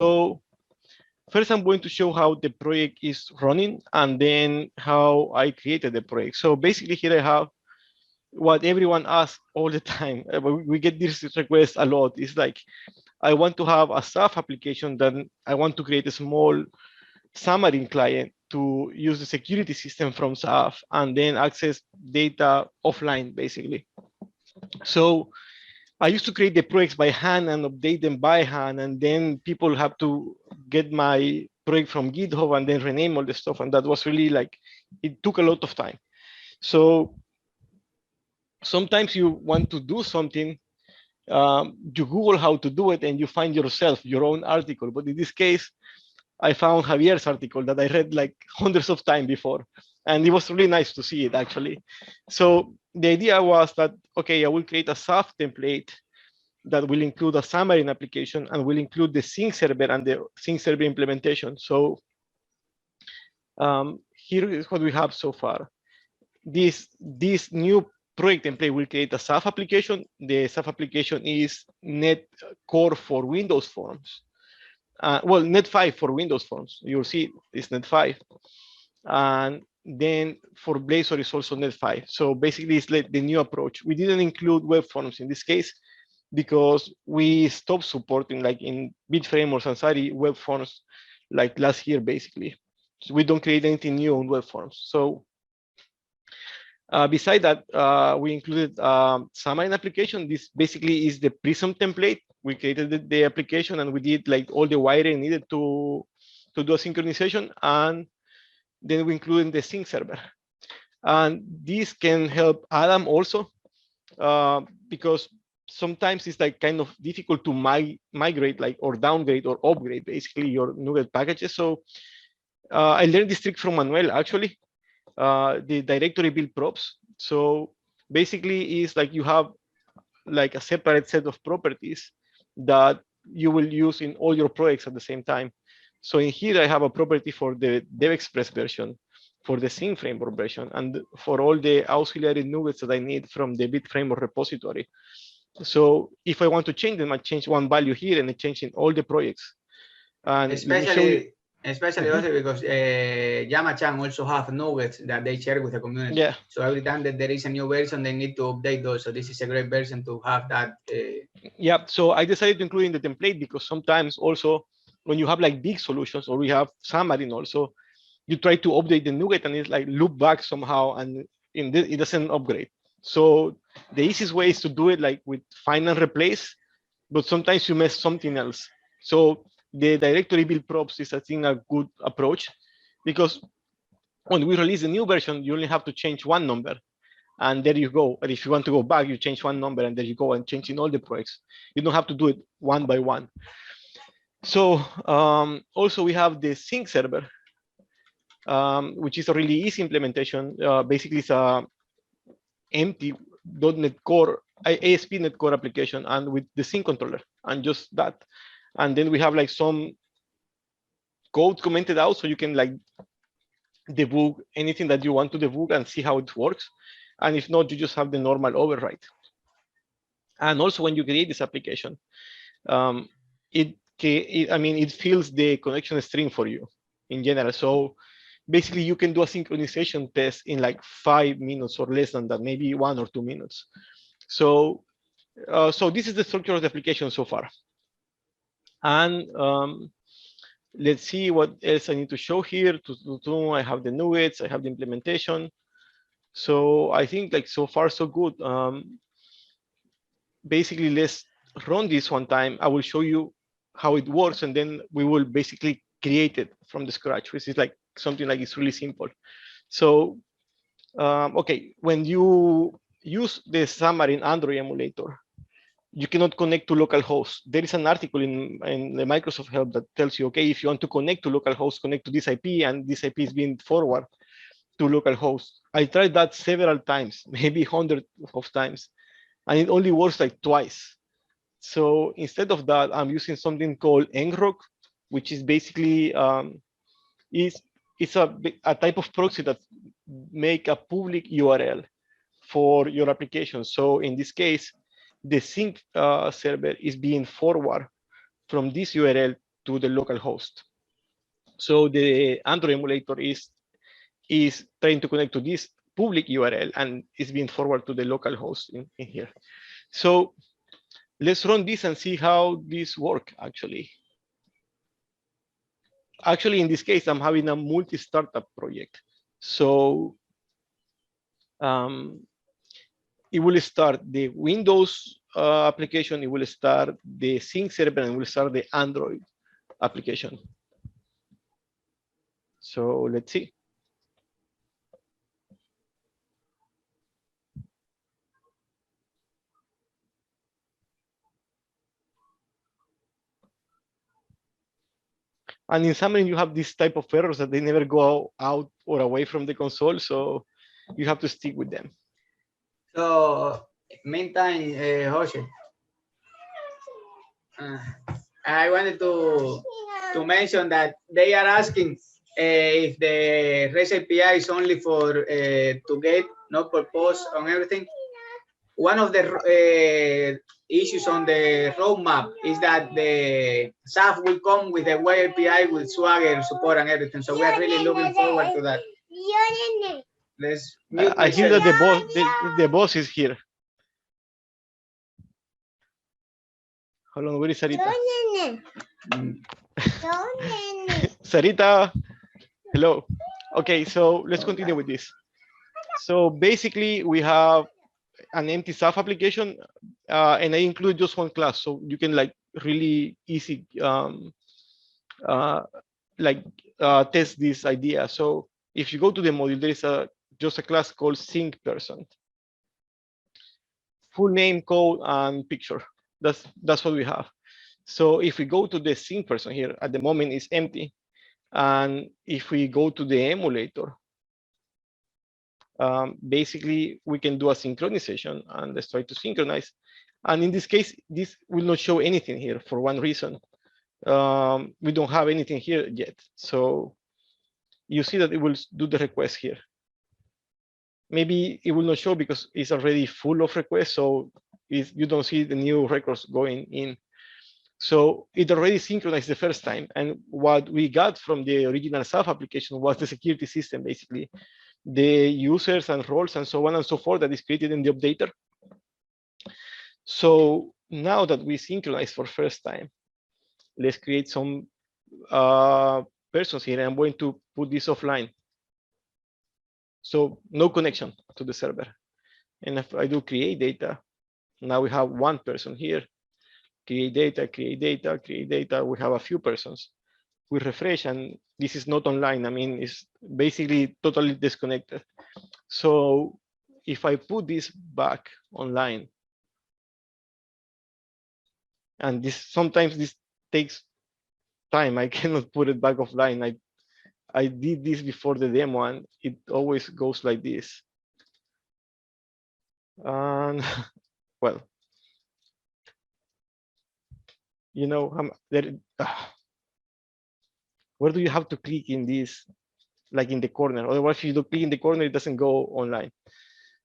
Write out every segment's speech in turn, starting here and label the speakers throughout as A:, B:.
A: So first, I'm going to show how the project is running and then how I created the project. So basically here I have what everyone asks all the time. We get this request a lot. It's like, I want to have a SAF application, then I want to create a small Xamarin client to use the security system from SAF and then access data offline, basically. So I used to create the projects by hand and update them by hand, and then people have to get my project from GitHub and then rename all the stuff, and that was really like, it took a lot of time. So sometimes you want to do something, you Google how to do it, and you find yourself your own article. But in this case, I found Javier's article that I read like hundreds of times before, and it was really nice to see it actually. So the idea was that, okay, I will create a SAF template that will include a Xamarin application and will include the sync server and the sync server implementation. So here is what we have so far. This new project template will create a SAF application. The SAF application is Net Core for Windows Forms. Well, Net 5 for Windows Forms. You'll see it's Net 5. And then for Blazor is also Net 5. So basically it's like the new approach. We didn't include web forms in this case because we stopped supporting, like in Bitframe or Sansari, web forms like last year, basically. So we don't create anything new on web forms. So beside that, we included Xamarin application. This basically is the Prism template. We created the application and we did like all the wiring needed to do a synchronization, and then we included the sync server. And this can help Adam also, because sometimes it's like kind of difficult to migrate, like, or downgrade or upgrade basically your NuGet packages. So I learned this trick from Manuel actually, the directory build props. So basically is like you have like a separate set of properties that you will use in all your projects at the same time. So in here I have a property for the DevExpress version, for the Sync framework version, and for all the auxiliary nuggets that I need from the Bit framework repository. So if I want to change them, I change one value here and I change in all the projects. And
B: especially also because Yamachan also have nuggets that they share with the community.
A: Yeah.
B: So every time that there is a new version, they need to update those. So this is a great version to have that.
A: Yeah. So I decided to include in the template because sometimes also when you have like big solutions, or we have Xamarin also, you try to update the NuGet and it's like loop back somehow, and in this, it doesn't upgrade. So the easiest way is to do it like with find and replace, but sometimes you mess something else. So the directory build props is, I think, a good approach, because when we release a new version, you only have to change one number, and there you go. And if you want to go back, you change one number, and there you go, and change in all the projects. You don't have to do it one by one. So also we have the sync server, which is a really easy implementation. Basically, it's a empty .NET Core, ASP.NET Core application, and with the sync controller, and just that. And then we have like some code commented out, so you can like debug anything that you want to debug and see how it works. And if not, you just have the normal override. And also, when you create this application, it fills the connection string for you in general. So basically, you can do a synchronization test in like 5 minutes or less than that, maybe 1 or 2 minutes. So, so this is the structure of the application so far. And let's see what else I need to show here. I have the nuggets, I have the implementation. So I think like so far so good. Basically, let's run this one time. I will show you how it works, and then we will basically create it from the scratch, which is like something like it's really simple. So, okay, when you use the Xamarin Android emulator, you cannot connect to localhost. There is an article in the Microsoft help that tells you, okay, if you want to connect to localhost, connect to this IP, and this IP is being forwarded to localhost. I tried that several times, maybe hundreds of times, and it only works like twice. So instead of that, I'm using something called ngrok, which is basically it's a type of proxy that make a public URL for your application. So in this case, the sync server is being forwarded from this URL to the local host. So the Android emulator is trying to connect to this public URL and is being forwarded to the local host in here. So let's run this and see how this works actually. Actually, in this case, I'm having a multi-startup project. So it will start the Windows application, it will start the Sync server, and it will start the Android application. So let's see. And in Xamarin, you have this type of errors that they never go out or away from the console, so you have to stick with them.
B: So, meantime, Jose, I wanted to mention that they are asking if the REST API is only for to get, not for post on everything. One of the issues on the roadmap is that the XAF will come with a web API with Swagger support and everything. So we are really looking forward to that. Let's mute
A: I hear that the boss is here. Hold on, where is Sarita? Sarita, hello. Okay, so let's continue with this. So basically, we have an empty SAF application, and I include just one class, so you can like really easy test this idea. So if you go to the module, there is just a class called Sync Person. Full name, code, and picture. That's what we have. So if we go to the Sync Person here, at the moment it's empty. And if we go to the emulator, basically we can do a synchronization, and let's try to synchronize. And in this case, this will not show anything here for one reason. We don't have anything here yet. So you see that it will do the request here. Maybe it will not show because it's already full of requests, so you don't see the new records going in. So it already synchronized the first time. And what we got from the original SAF application was the security system, basically. The users and roles and so on and so forth that is created in the updater. So now that we synchronize for first time, let's create some persons here. I'm going to put this offline. So no connection to the server. And if I do create data, now we have one person here. Create data, create data, create data. We have a few persons. We refresh, and this is not online. I mean, it's basically totally disconnected. So if I put this back online, and sometimes this takes time, I cannot put it back offline. I did this before the demo, and it always goes like this. And well, you know, where do you have to click in this, like in the corner? Otherwise, if you don't click in the corner, it doesn't go online.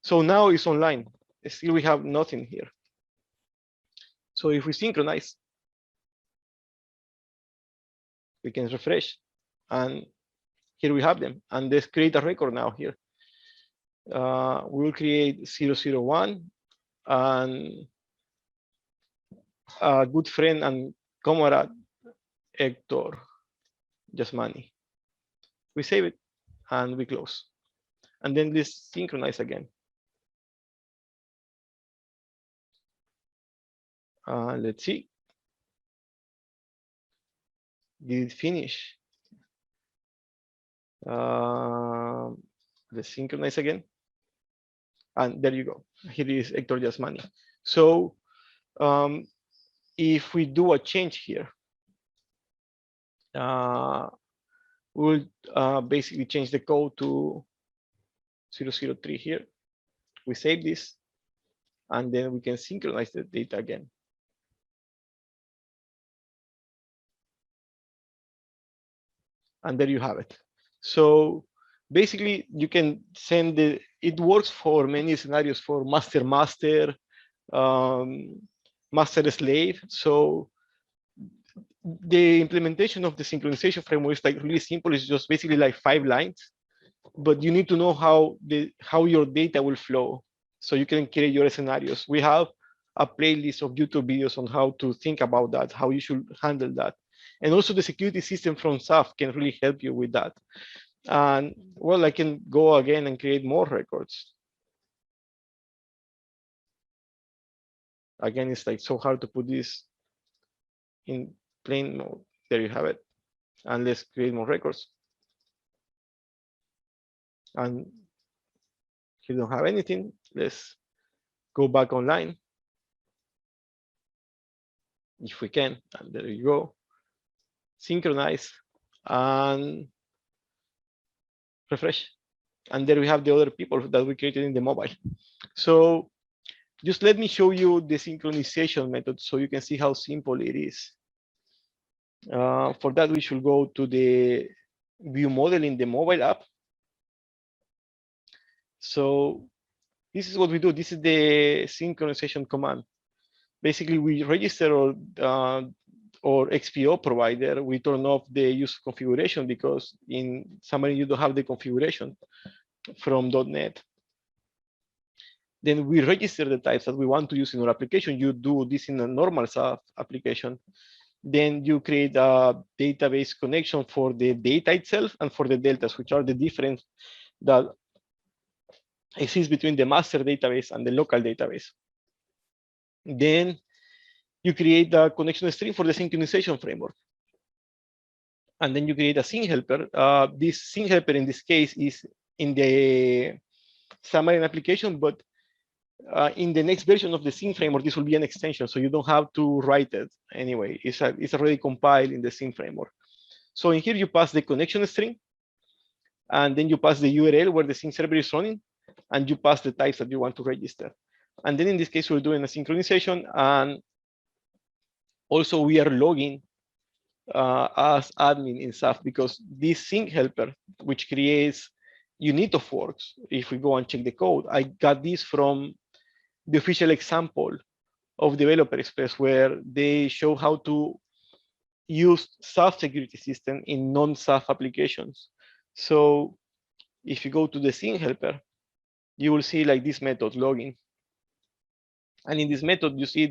A: So now it's online. Still, we have nothing here. So if we synchronize, we can refresh, and here we have them. And let's create a record now here. We will create 001, and a good friend and comrade, Hector Jasmani. We save it, and we close. And then let's synchronize again. Let's see. Did it finish? Let's synchronize again. And there you go. Here is Hector Jasmani. So if we do a change here, we'll basically change the code to 003 here. We save this, and then we can synchronize the data again. And there you have it. So basically, you can send it works for many scenarios, for master, master slave. So The implementation of the synchronization framework is like really simple. It's just basically like 5 lines, but you need to know how your data will flow so you can create your scenarios. We have a playlist of YouTube videos on how to think about that, how you should handle that. And also the security system from XAF can really help you with that. And well, I can go again and create more records. Again, it's like so hard to put this in plain mode. There you have it. And let's create more records. And if you don't have anything, let's go back online. If we can, and there you go. Synchronize and refresh. And there we have the other people that we created in the mobile. So just let me show you the synchronization method so you can see how simple it is. For that, we should go to the view model in the mobile app. So this is what we do. This is the synchronization command. Basically, we register or XPO provider. We turn off the use configuration because in Xamarin you don't have the configuration from .NET. Then we register the types that we want to use in our application. You do this in a normal SAF application. Then you create a database connection for the data itself and for the deltas, which are the difference that exists between the master database and the local database. Then you create a connection string for the synchronization framework. And then you create a sync helper. This sync helper in this case is in the Xamarin application, but in the next version of the sync framework, this will be an extension, so you don't have to write it anyway. It's already compiled in the sync framework. So in here, you pass the connection string, and then you pass the URL where the sync server is running, and you pass the types that you want to register. And then in this case, we're doing a synchronization, and also we are logging as admin in SAF because this sync helper, which creates unit of works, if we go and check the code, I got this from the official example of Developer Express, where they show how to use SAF security system in non-SAF applications. So if you go to the sync helper, you will see like this method logging. And in this method, you see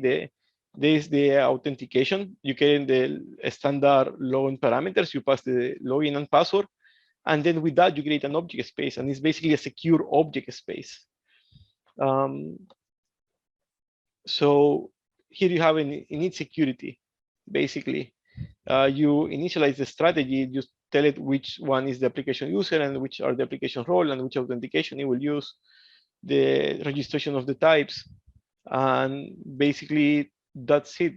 A: there's the authentication. You get the standard login parameters. You pass the login and password. And then with that, you create an object space. And it's basically a secure object space. So here you have init security. Basically, you initialize the strategy. You tell it which one is the application user and which are the application role and which authentication it will use, the registration of the types, and basically that's it.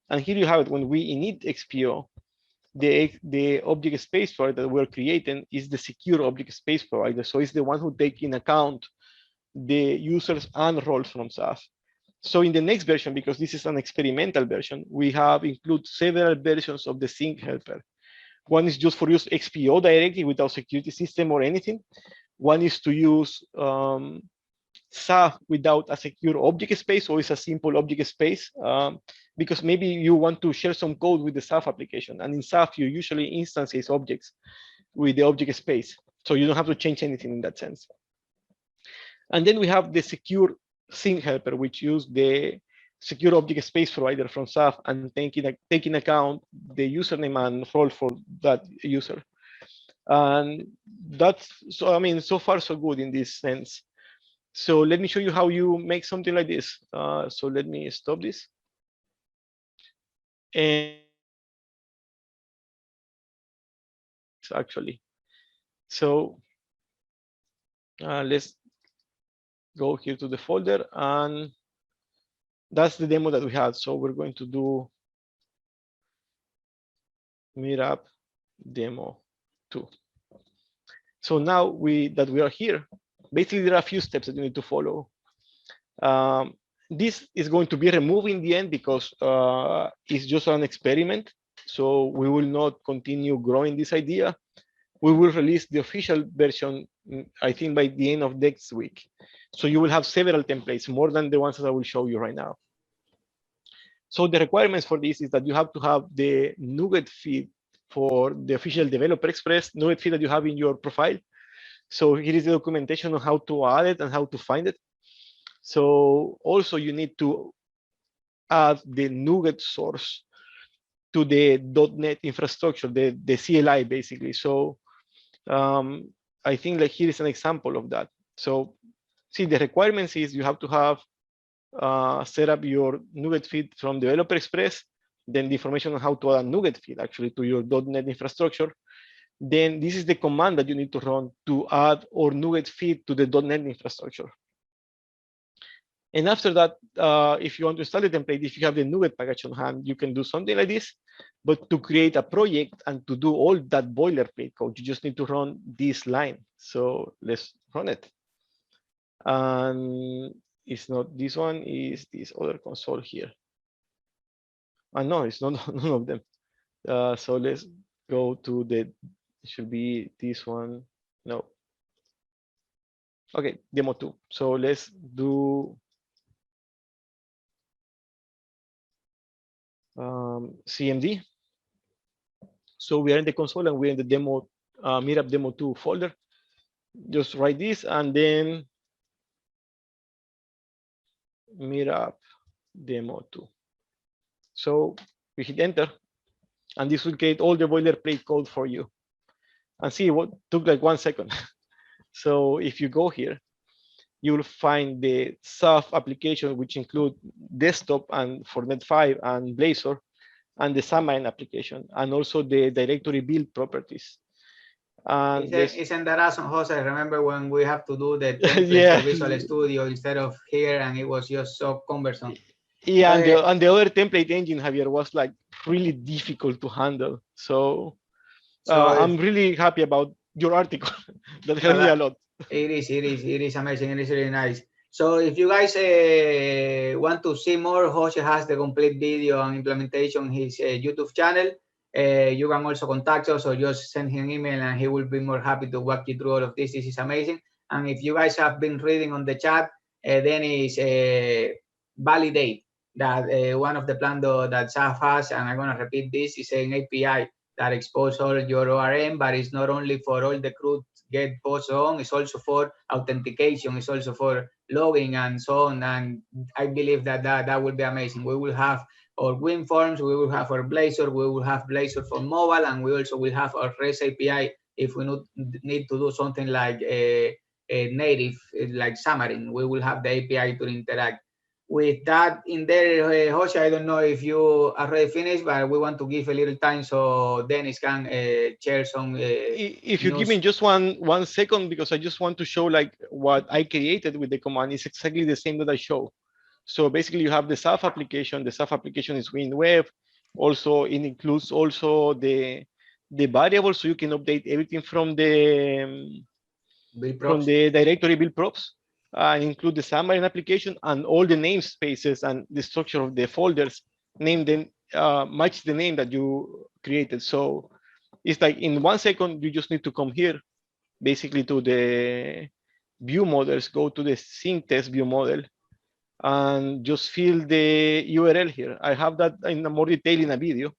A: And here you have it. When we init XPO, the object space provider that we're creating is the secure object space provider. So it's the one who takes in account the users and roles from SAF. So in the next version, because this is an experimental version, we have include several versions of the sync helper. One is just for use XPO directly without security system or anything. One is to use SAF without a secure object space, or it's a simple object space, because maybe you want to share some code with the SAF application. And in SAF, you usually instances objects with the object space. So you don't have to change anything in that sense. And then we have the secure sync helper, which use the secure object space provider from SAF and taking account the username and role for that user. And that's, so I mean, so far so good in this sense. So let me show you how you make something like this. So let me stop this. And actually, so let's go here to the folder, and that's the demo that we had. So we're going to do meetup demo 2. So now that we are here, basically there are a few steps that you need to follow. This is going to be removed in the end because it's just an experiment. So we will not continue growing this idea. We will release the official version, I think, by the end of next week. So you will have several templates, more than the ones that I will show you right now. So the requirements for this is that you have to have the NuGet feed for the official Developer Express NuGet feed that you have in your profile. So here is the documentation on how to add it and how to find it. So also you need to add the NuGet source to the .NET infrastructure, the CLI basically. So I think like here is an example of that. So see, the requirements is you have to have set up your NuGet feed from Developer Express, then the information on how to add a NuGet feed actually to your .NET infrastructure. Then this is the command that you need to run to add or NuGet feed to the .NET infrastructure. And after that, if you want to install the template, if you have the NuGet package on hand, you can do something like this. But to create a project and to do all that boilerplate code, you just need to run this line. So let's run it. And it's not this one, is this other console here. And no, it's not none of them. So let's go to the, it should be this one. No. Okay, demo 2. So let's do CMD. So we are in the console and we're in the demo, meetup demo 2 folder. Just write this and then meetup demo 2. So we hit enter and this will create all the boilerplate code for you. And see what took like 1 second. So if you go here, you will find the XAF application, which include desktop and for Net5 and Blazor, and the Xamarin application, and also the directory build properties. And
B: isn't that awesome, Jose? I remember when we have to do the template
A: yeah.
B: for Visual Studio instead of here, and it was just so cumbersome.
A: Yeah, and the other template engine, Javier, was like really difficult to handle. So I'm really happy about your article. That helped me a lot.
B: It is amazing. It is really nice. So if you guys want to see more, Jose has the complete video and implementation on his YouTube channel. You can also contact us or just send him an email and he will be more happy to walk you through all of this. This is amazing. And if you guys have been reading on the chat, then is validate that one of the plans that XAF has, and I'm going to repeat this, is an API that exposes all your ORM, but it's not only for all the CRUD get posts on, it's also for authentication, it's also for logging and so on. And I believe that will be amazing. We will have our WinForms, we will have our Blazor, we will have Blazor for mobile, and we also will have our REST API if we need to do something like a native, like Xamarin. We will have the API to interact. With that in there, Jose, I don't know if you already finished, but we want to give a little time so Dennis can share some.
A: If you give me just one second, because I just want to show like what I created with the command is exactly the same that I show. So basically, you have the XAF application. The XAF application is WinWeb. Also, it includes also the variables, so you can update everything from the directory build props. Include the Xamarin application and all the namespaces and the structure of the folders, name them, match the name that you created. So it's like in 1 second, you just need to come here, basically to the view models, go to the sync test view model, and just fill the URL here. I have that in more detail in a video.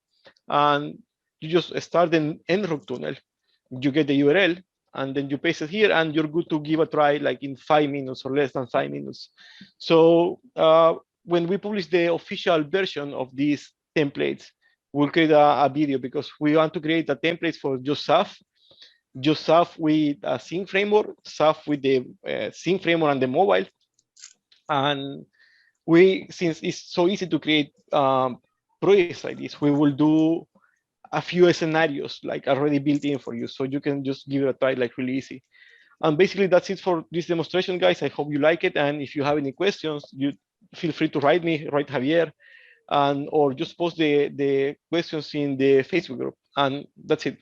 A: And you just start an nroot tunnel. You get the URL, and then you paste it here, and you're good to give a try like in 5 minutes or less than 5 minutes. So when we publish the official version of these templates, we'll create a video, because we want to create a template for just XAF with a sync framework, XAF with the sync framework and the mobile. And since it's so easy to create projects like this, we will do a few scenarios like already built in for you, so you can just give it a try like really easy. And basically that's it for this demonstration, guys. I hope you like it, and if you have any questions, you feel free to write Javier, and or just post the questions in the Facebook group. And that's it.